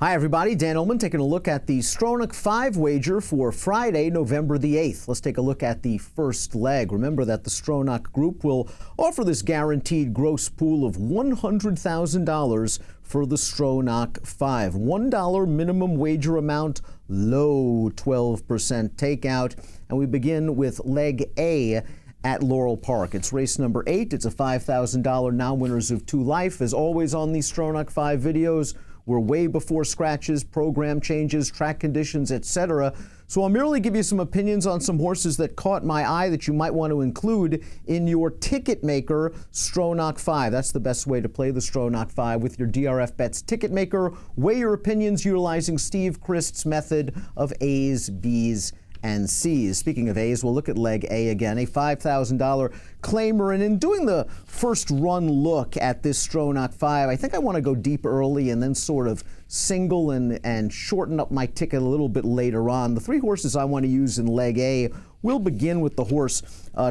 Hi everybody, Dan Illman taking a look at the Stronach 5 wager for Friday, November the 8th. Let's take a look at the first leg. Remember that the Stronach group will offer this guaranteed gross pool of $100,000 for the Stronach 5. $1 minimum wager amount, low 12% takeout. And we begin with leg A at Laurel Park. It's race number 8. It's a $5,000 now winners of 2 life. As always on these Stronach 5 videos, we're way before scratches, program changes, track conditions, etc. So I'll merely give you some opinions on some horses that caught my eye that you might want to include in your ticket maker, Stronach 5. That's the best way to play the Stronach 5 with your DRF Bets ticket maker. Weigh your opinions utilizing Steve Christ's method of A's, B's, and C's. Speaking of A's, we'll look at leg A again, a $5,000 claimer. And in doing the first run look at this Stronach 5, I think I want to go deep early and then sort of single and shorten up my ticket a little bit later on. The 3 horses I want to use in leg A will begin with the horse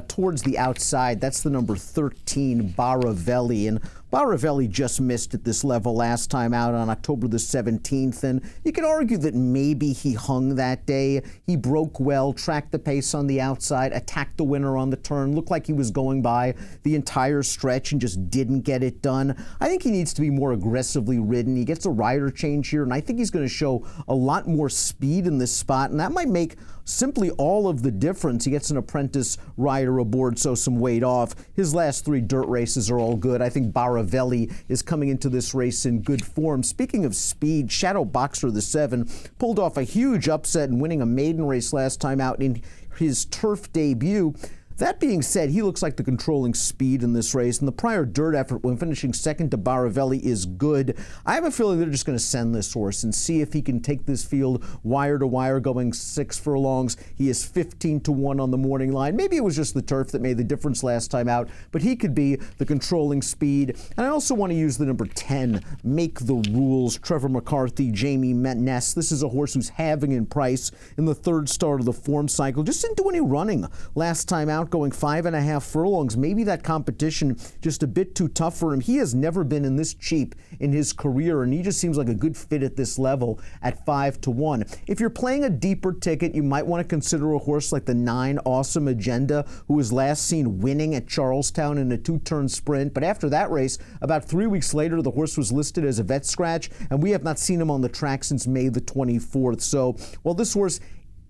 towards the outside. That's the number 13, Baravelli. And Baravelli just missed at this level last time out on October the 17th. And you could argue that maybe he hung that day. He broke well, tracked the pace on the outside, attacked the winner on the turn, looked like he was going by the entire stretch and just didn't get it done. I think he needs to be more aggressively ridden. He gets a rider change here, and I think he's going to show a lot more speed in this spot, and that might make simply all of the difference. He gets an apprentice rider aboard, so some weight off. His last 3 dirt races are all good. I think Baravelli is coming into this race in good form. Speaking of speed, Shadow Boxer the 7 pulled off a huge upset and winning a maiden race last time out in his turf debut. That being said, he looks like the controlling speed in this race, and the prior dirt effort when finishing second to Baravelli is good. I have a feeling they're just going to send this horse and see if he can take this field wire to wire going 6 furlongs. He is 15-1 on the morning line. Maybe it was just the turf that made the difference last time out, but he could be the controlling speed. And I also want to use the number 10, Make the Rules, Trevor McCarthy, Jamie Ness. This is a horse who's halving in price in the 3rd start of the form cycle. Just didn't do any running last time out, going 5.5 furlongs. Maybe that competition just a bit too tough for him. He has never been in this cheap in his career, and he just seems like a good fit at this level at 5-1. If you're playing a deeper ticket, you might want to consider a horse like the 9, Awesome Agenda, who was last seen winning at Charlestown in a 2-turn sprint. But after that race, about 3 weeks later, the horse was listed as a vet scratch, and we have not seen him on the track since May the 24th. So while this horse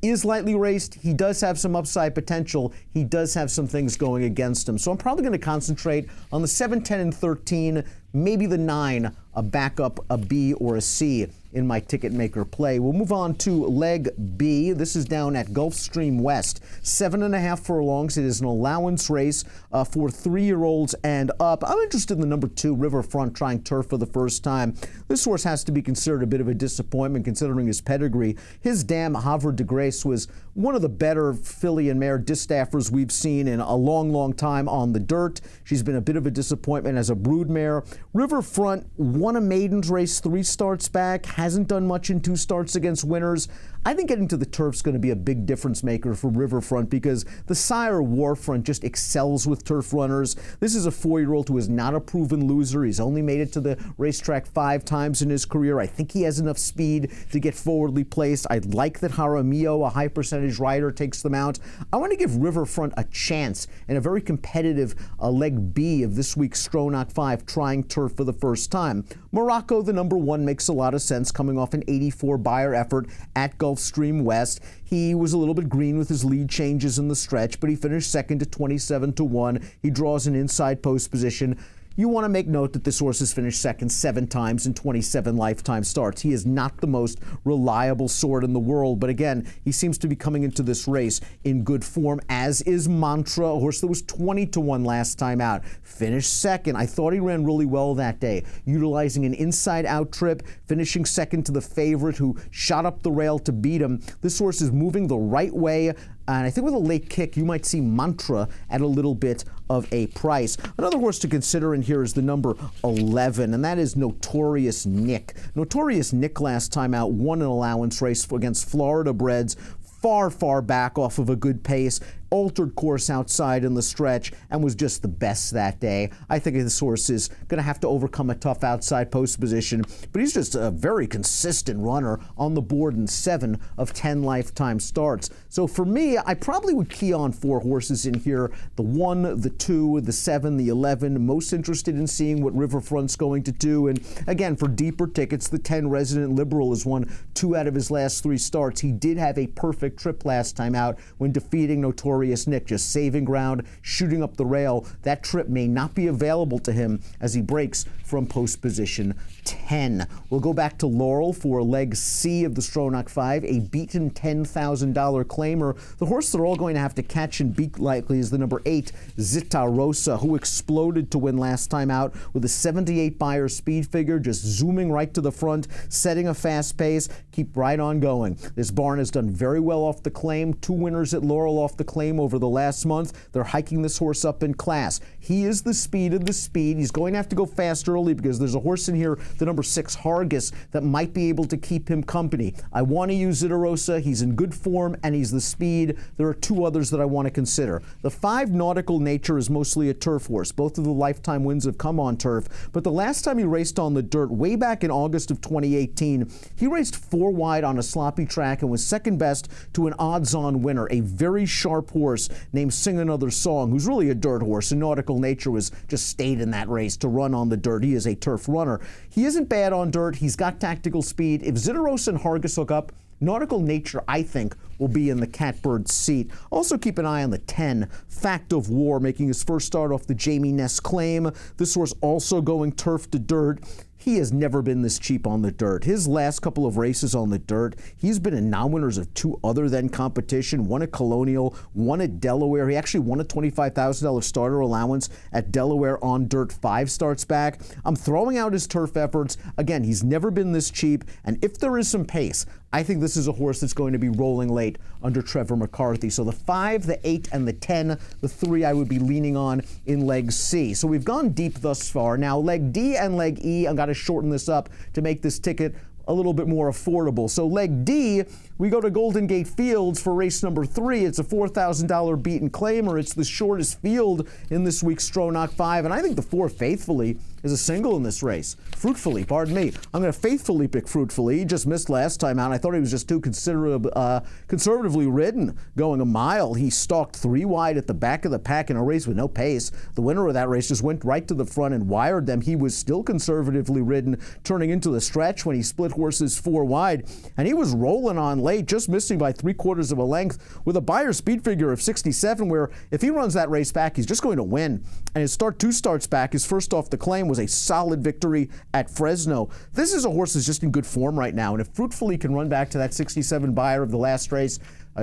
is lightly raced, he does have some upside potential. He does have some things going against him. So I'm probably going to concentrate on the 7, 10, and 13, maybe the 9, a backup, a B, or a C in my ticket maker play. We'll move on to leg B. This is down at Gulfstream West. 7.5 furlongs. It is an allowance race for 3-year-olds and up. I'm interested in the number 2, Riverfront, trying turf for the first time. This horse has to be considered a bit of a disappointment considering his pedigree. His Dame Havre de Grace was one of the better filly and mare distaffers we've seen in a long, long time on the dirt. She's been a bit of a disappointment as a broodmare. Riverfront won a maidens race 3 starts back, hasn't done much in 2 starts against winners. I think getting to the turf's going to be a big difference maker for Riverfront because the sire Warfront just excels with turf runners. This is a 4-year-old who is not a proven loser. He's only made it to the racetrack 5 times in his career. I think he has enough speed to get forwardly placed. I like that Jaramillo, a high percentage rider, takes them out. I want to give Riverfront a chance in a very competitive leg B of this week's Stronach 5, trying turf for the first time. Morocco, the number 1, makes a lot of sense coming off an 84 Beyer effort at Gulfstream West. He was a little bit green with his lead changes in the stretch, but he finished second to 27-1. He draws an inside post position. You want to make note that this horse has finished second 7 times in 27 lifetime starts. He is not the most reliable sort in the world, but again, he seems to be coming into this race in good form, as is Mantra, a horse that was 20-1 last time out. Finished second. I thought he ran really well that day, utilizing an inside-out trip, finishing second to the favorite who shot up the rail to beat him. This horse is moving the right way. And I think with a late kick, you might see Mantra at a little bit of a price. Another horse to consider in here is the number 11, and that is Notorious Nick. Notorious Nick last time out won an allowance race against Florida breds, far back off of a good pace. altered course outside in the stretch, and was just the best that day. I think this horse is going to have to overcome a tough outside post position, but he's just a very consistent runner on the board in 7 of 10 lifetime starts. So for me, I probably would key on 4 horses in here: the 1, the 2, the 7, the 11. Most interested in seeing what Riverfront's going to do. And again, for deeper tickets, the 10 Resident Liberal has won 2 out of his last 3 starts. He did have a perfect trip last time out when defeating Notorious Nick, just saving ground, shooting up the rail. That trip may not be available to him as he breaks from post position 10. We'll go back to Laurel for leg C of the Stronach 5, a beaten $10,000 claimer. The horse they're all going to have to catch and beat likely is the number 8, Zita Rosa, who exploded to win last time out with a 78 Beyer speed figure, just zooming right to the front, setting a fast pace. Keep right on going. This barn has done very well off the claim. 2 winners at Laurel off the claim over the last month. They're hiking this horse up in class. He is the speed of the speed. He's going to have to go fast early because there's a horse in here, the number 6 Hargis, that might be able to keep him company. I want to use Zita Rosa. He's in good form and he's the speed. There are 2 others that I want to consider. The 5 Nautical Nature is mostly a turf horse. Both of the lifetime wins have come on turf, but the last time he raced on the dirt, way back in August of 2018, he raced 4 wide on a sloppy track and was second best to an odds-on winner, a very sharp horse named Sing Another Song, who's really a dirt horse, and Nautical Nature was just stayed in that race to run on the dirt. He is a turf runner. He isn't bad on dirt. He's got tactical speed. If Zita Rosa and Hargis hook up, Nautical Nature, I think, will be in the catbird seat. Also keep an eye on the 10, Fact of War, making his first start off the Jamie Ness claim. This horse also going turf to dirt. He has never been this cheap on the dirt. His last couple of races on the dirt, he's been in non-winners of 2 other than competition, one at Colonial, one at Delaware. He actually won a $25,000 starter allowance at Delaware on dirt 5 starts back. I'm throwing out his turf efforts. Again, he's never been this cheap, and if there is some pace, I think this is a horse that's going to be rolling late under Trevor McCarthy. So the 5, the 8, and the 10, the 3 I would be leaning on in leg C. So we've gone deep thus far. Now leg D and leg E, I've got to shorten this up to make this ticket a little bit more affordable. So leg D, we go to Golden Gate Fields for race number 3. It's a $4,000 beaten claimer. It's the shortest field in this week's Stronach 5, and I think the 4 Faithfully is a single in this race. Fruitfully, pardon me. I'm going to faithfully pick Fruitfully. He just missed last time out. I thought he was just too conservatively ridden going a mile. He stalked 3 wide at the back of the pack in a race with no pace. The winner of that race just went right to the front and wired them. He was still conservatively ridden, turning into the stretch when he split horses 4 wide, and he was rolling on late, just missing by 3/4 of a length with a Beyer speed figure of 67, where if he runs that race back, he's just going to win. And his 2 starts back, his first off the claim was a solid victory at Fresno. This is a horse that's just in good form right now, and if Fruitfully can run back to that 67 Beyer of the last race,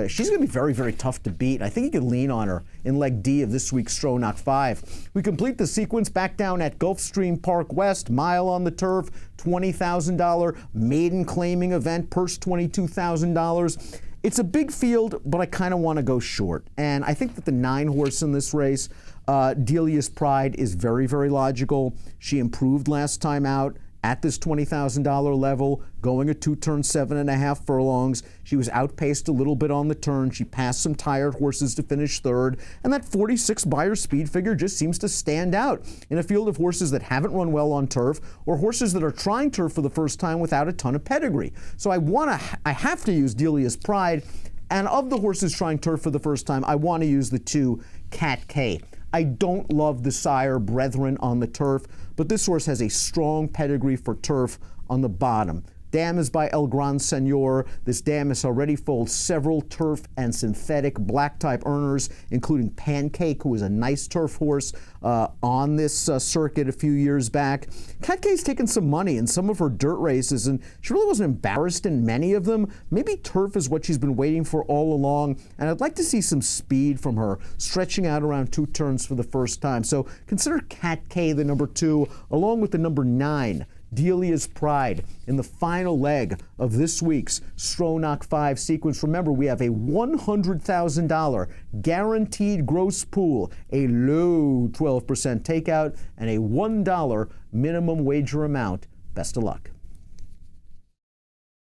she's going to be very, very tough to beat. I think you can lean on her in leg D of this week's Stronach 5. We complete the sequence back down at Gulfstream Park West, mile on the turf, $20,000 maiden claiming event, purse $22,000. It's a big field, but I kind of want to go short. And I think that the 9 horse in this race, Delia's Pride, is very, very logical. She improved last time out at this $20,000 level, going a 2-turn 7.5 furlongs. She was outpaced a little bit on the turn. She passed some tired horses to finish 3rd, and that 46 Beyer speed figure just seems to stand out in a field of horses that haven't run well on turf, or horses that are trying turf for the first time without a ton of pedigree. So I have to use Delia's Pride, and of the horses trying turf for the first time, I want to use the 2, Cat K. I don't love the sire Brethren on the turf, but this horse has a strong pedigree for turf on the bottom. Dam is by El Gran Senor. This dam has already foaled several turf and synthetic black-type earners, including Pancake, who was a nice turf horse on this circuit a few years back. Cat K's taken some money in some of her dirt races, and she really wasn't embarrassed in many of them. Maybe turf is what she's been waiting for all along, and I'd like to see some speed from her, stretching out around 2 turns for the first time. So consider Cat K the number 2, along with the number 9, Delia's Pride, in the final leg of this week's Stronach 5 sequence. Remember, we have a $100,000 guaranteed gross pool, a low 12% takeout, and a $1 minimum wager amount. Best of luck.